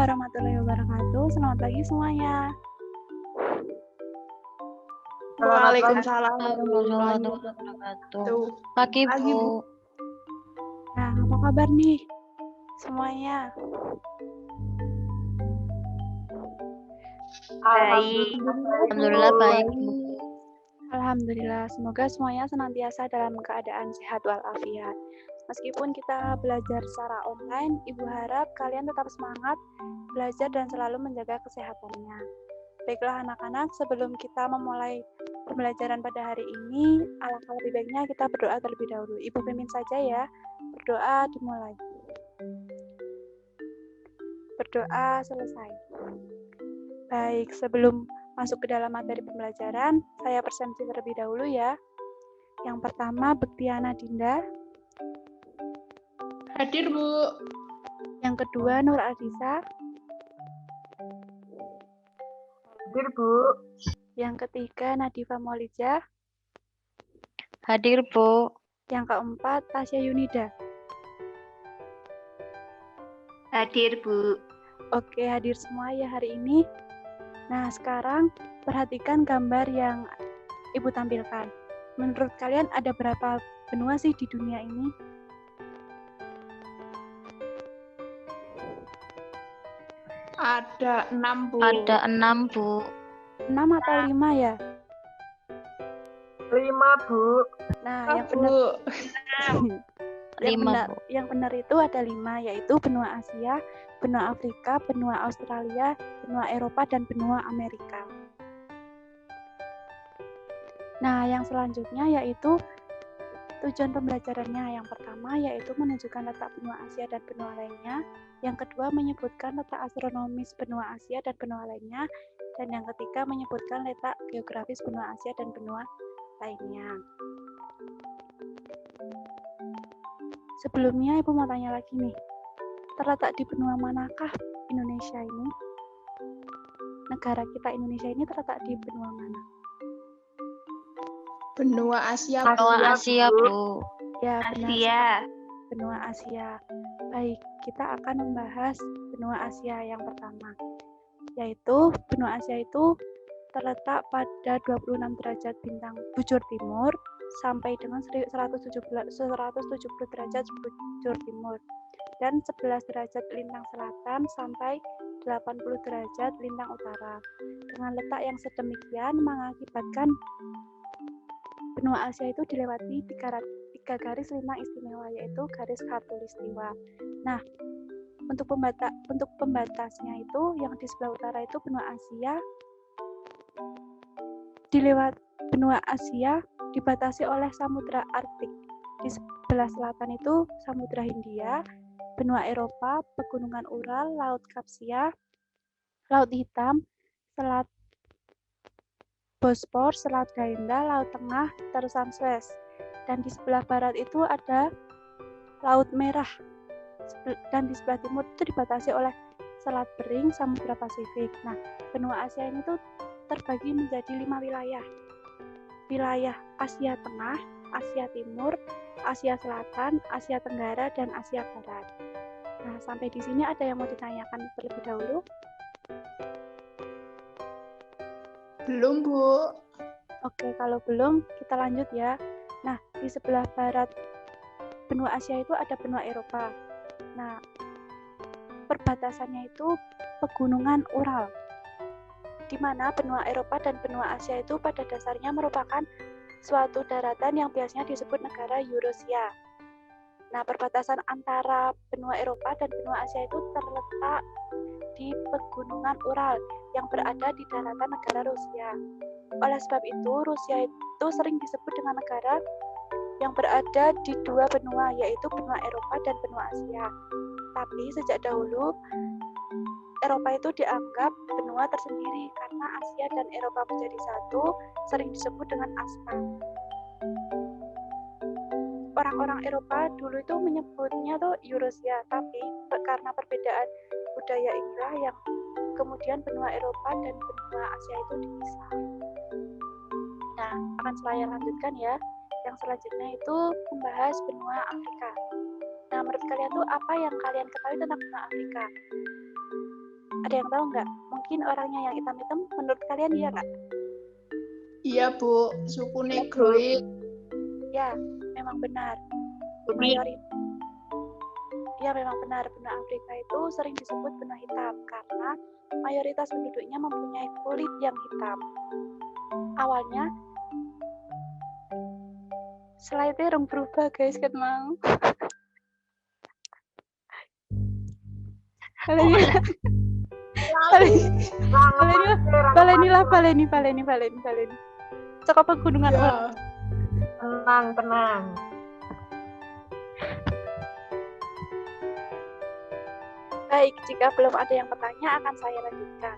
warahmatullahi wabarakatuh. Selamat pagi semuanya. Waalaikumsalam warahmatullahi wabarakatuh. Pagi, Bu. Nah, apa kabar nih semuanya? Alhamdulillah baik, Bu. Alhamdulillah, semoga semuanya senantiasa dalam keadaan sehat walafiat. Meskipun kita belajar secara online, Ibu harap kalian tetap semangat belajar dan selalu menjaga kesehatannya. Baiklah anak-anak, sebelum kita memulai pembelajaran pada hari ini, alangkah lebih baiknya kita berdoa terlebih dahulu. Ibu pimpin saja ya, berdoa dimulai. Berdoa selesai. Baik, sebelum masuk ke dalam materi pembelajaran, saya presentasi terlebih dahulu ya. Yang pertama, Bektiana Dinda. Hadir, Bu. Yang kedua, Nur Adisa. Hadir, Bu. Yang ketiga, Nadifa Maulija. Hadir, Bu. Yang keempat, Tasya Yunida. Hadir, Bu. Oke, hadir semua ya hari ini. Nah, sekarang perhatikan gambar yang Ibu tampilkan. Menurut kalian ada berapa benua sih di dunia ini? Ada 6, Bu. Ada 6, Bu. 6 atau 5 ya? 5, Bu. Nah, yang Bu. benar 5, Bu. yang benar itu ada 5, yaitu benua Asia, benua Afrika, benua Australia, benua Eropa, dan benua Amerika. Nah, yang selanjutnya yaitu tujuan pembelajarannya. Yang pertama yaitu menunjukkan letak benua Asia dan benua lainnya. Yang kedua menyebutkan letak astronomis benua Asia dan benua lainnya. Dan yang ketiga menyebutkan letak geografis benua Asia dan benua lainnya. Sebelumnya Ibu mau tanya lagi nih, terletak di benua manakah Indonesia ini? Negara kita Indonesia ini terletak di benua mana? Benua Asia, Benua Asia, Bu. Ya, benar. Asia. Benua Asia. Baik, kita akan membahas benua Asia yang pertama, yaitu benua Asia itu terletak pada 26 derajat bintang bujur timur sampai dengan 170 derajat bujur timur dan 11 derajat lintang selatan sampai 80 derajat lintang utara. Dengan letak yang sedemikian mengakibatkan benua Asia itu dilewati tiga garis lintang istimewa, yaitu garis khatulistiwa. Nah, untuk pembatasnya itu yang di sebelah utara itu benua Asia dibatasi oleh Samudra Arktik. Di sebelah selatan itu Samudra Hindia, benua Eropa, pegunungan Ural, Laut Kaspia, Laut Hitam, Selat Bospor, Selat Gainda, Laut Tengah, terusan Suez. Dan di sebelah barat itu ada Laut Merah. Dan di sebelah timur itu dibatasi oleh Selat Bering, Samudra Pasifik. Nah, benua Asia ini tuh terbagi menjadi 5 wilayah. Wilayah Asia Tengah, Asia Timur, Asia Selatan, Asia Tenggara, dan Asia Barat. Nah, sampai di sini ada yang mau ditanyakan terlebih dahulu? Belum, Bu. Oke, kalau belum, kita lanjut ya. Nah, di sebelah barat benua Asia itu ada benua Eropa. Nah, perbatasannya itu pegunungan Ural, di mana benua Eropa dan benua Asia itu pada dasarnya merupakan suatu daratan yang biasanya disebut negara Eurasia. Nah, perbatasan antara benua Eropa dan benua Asia itu terletak di pegunungan Ural yang berada di daratan negara Rusia. Oleh sebab itu, Rusia itu sering disebut dengan negara yang berada di dua benua, yaitu benua Eropa dan benua Asia. Tapi sejak dahulu, Eropa itu dianggap benua tersendiri karena Asia dan Eropa menjadi satu, sering disebut dengan ASPA. Orang-orang Eropa dulu itu menyebutnya tuh Eurasia, tapi karena perbedaan budaya inilah yang kemudian benua Eropa dan benua Asia itu dipisah. Nah, akan saya lanjutkan ya. Yang selanjutnya itu membahas benua Afrika. Nah, menurut kalian tuh apa yang kalian ketahui tentang benua Afrika? Ada yang tahu nggak? Mungkin orangnya yang hitam-hitam menurut kalian iya nggak? Iya, Bu. Suku Negroid. Ya, memang benar. Kuning. Ya, memang benar. Benua Afrika itu sering disebut benua hitam karena mayoritas penduduknya mempunyai kulit yang hitam. Awalnya, slide-nya rong berubah guys, kan mau. Baleni. Cokap pegunungan Ya. Ural. Tenang. Baik, jika belum ada yang bertanya akan saya lanjutkan.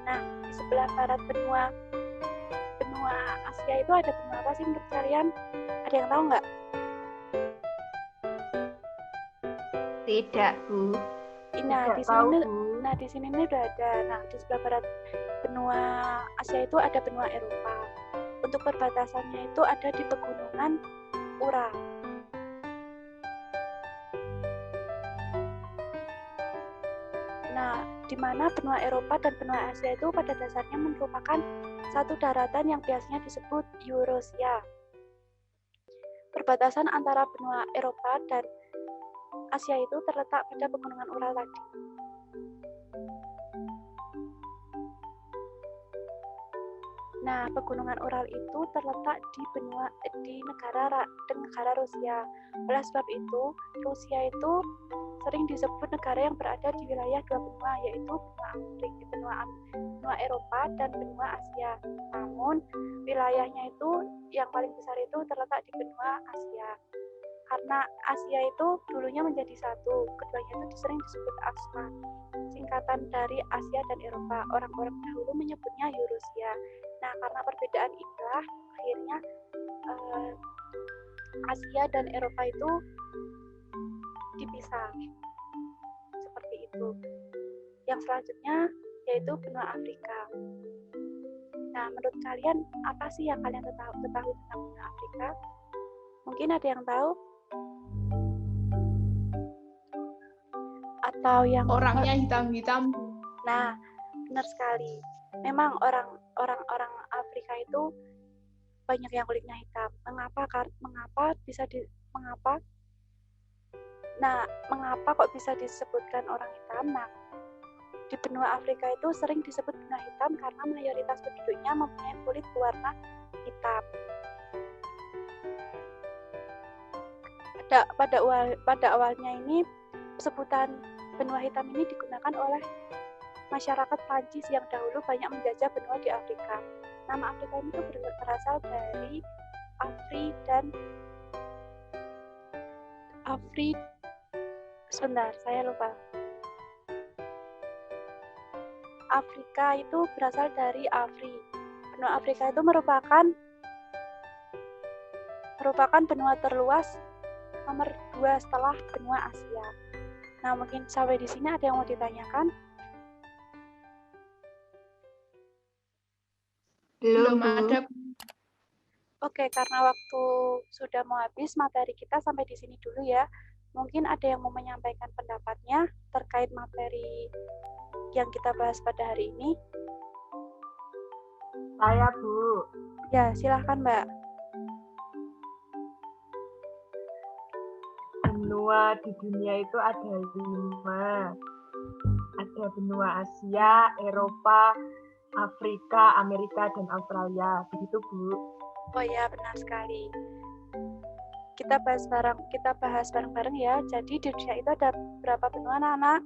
Nah, di sebelah barat benua Asia itu ada benua apa sih menurut kalian? Ada yang tahu nggak? Tidak, Bu. Nah, di sini ini udah ada. Nah, di sebelah barat benua Asia itu ada benua Eropa. Untuk perbatasannya itu ada di pegunungan Ural. Nah, di mana benua Eropa dan benua Asia itu pada dasarnya merupakan satu daratan yang biasanya disebut Eurasia. Perbatasan antara benua Eropa dan Asia itu terletak pada pegunungan Ural tadi. Nah, pegunungan Ural itu terletak di negara Rusia. Oleh sebab itu, Rusia itu sering disebut negara yang berada di wilayah dua benua, yaitu benua Eropa dan benua Asia. Namun, wilayahnya itu yang paling besar itu terletak di benua Asia. Karena Asia itu dulunya menjadi satu, keduanya itu sering disebut ASMA, singkatan dari Asia dan Eropa. Orang-orang dahulu menyebutnya Eurasia. Nah, karena perbedaan inilah akhirnya Asia dan Eropa itu dipisah. Seperti itu. Yang selanjutnya yaitu benua Afrika. Nah, menurut kalian apa sih yang kalian ketahui tentang benua Afrika? Mungkin ada yang tahu? Atau yang Orangnya hitam-hitam. Nah, benar sekali. Memang orang-orang Afrika itu banyak yang kulitnya hitam. Mengapa kok bisa disebutkan orang hitam? Nah, di benua Afrika itu sering disebut benua hitam karena mayoritas penduduknya mempunyai kulit berwarna hitam. Pada awalnya ini sebutan benua hitam ini digunakan oleh masyarakat Prancis yang dahulu banyak menjajah benua di Afrika. Nama Afrika ini tuh berasal dari Afrika itu berasal dari Afri. Benua Afrika itu merupakan benua terluas nomor 2 setelah benua Asia. Nah, mungkin sampai di sini ada yang mau ditanyakan? Belum ada. Oke, karena waktu sudah mau habis, materi kita sampai di sini dulu ya. Mungkin ada yang mau menyampaikan pendapatnya terkait materi yang kita bahas pada hari ini. Saya, Bu. Ya, silahkan Mbak. Benua di dunia itu ada 5. Ada benua Asia, Eropa, Afrika, Amerika, dan Australia. Begitu, Bu. Oh ya, benar sekali. Kita bahas bareng-bareng ya. Jadi di dunia itu ada berapa benua, anak-anak?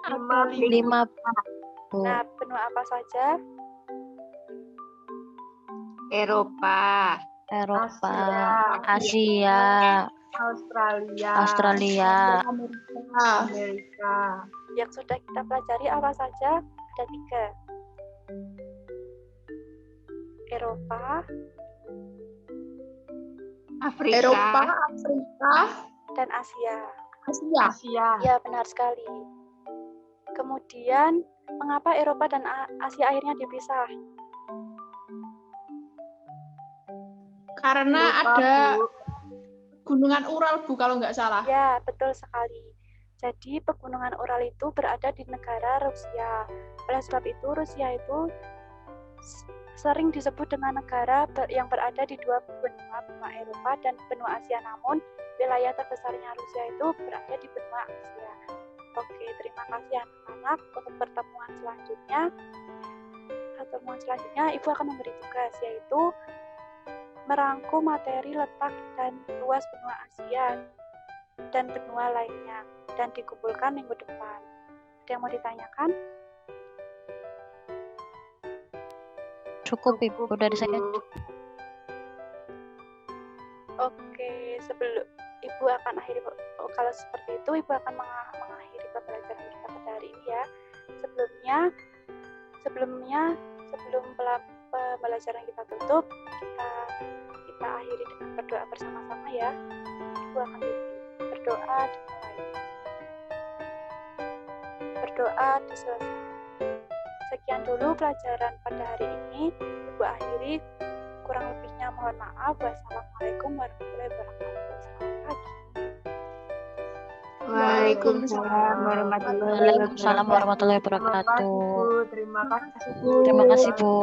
5, Bu. Nah, benua apa saja? Eropa, Asia, Australia, Amerika. Yang sudah kita pelajari apa saja? Ada 3. Eropa, Afrika, dan Asia. Asia. Ya, benar sekali. Kemudian, mengapa Eropa dan Asia akhirnya dipisah? Karena Lupa, ada Bu. Gunungan Ural, Bu, kalau nggak salah. Ya, betul sekali. Jadi pegunungan Ural itu berada di negara Rusia. Oleh sebab itu Rusia itu sering disebut dengan negara yang berada di dua benua Eropa dan benua Asia. Namun wilayah terbesarnya Rusia itu berada di benua Asia. Oke, terima kasih anak-anak. Untuk pertemuan selanjutnya Ibu akan memberi tugas, yaitu merangkum materi letak dan luas benua Asia dan benua lainnya dan dikumpulkan minggu depan. Ada yang mau ditanyakan? Cukup Ibu dari saya. Oke, sebelum Ibu akan akhiri, kalau seperti itu Ibu akan mengakhiri pembelajaran kita pada hari ini ya. Sebelum pembelajaran kita tutup, kita akhiri dengan berdoa bersama-sama ya. Ibu akan berdoa dimulai. Berdoa diselesai. Sekian dulu pelajaran pada hari ini. Ibu akhiri. Kurang lebihnya mohon maaf. Wassalamualaikum warahmatullahi wabarakatuh. Selamat pagi. Waalaikumsalam warahmatullahi wabarakatuh. Waalaikumsalam warahmatullahi wabarakatuh. Terima kasih Bu. Terima kasih Bu.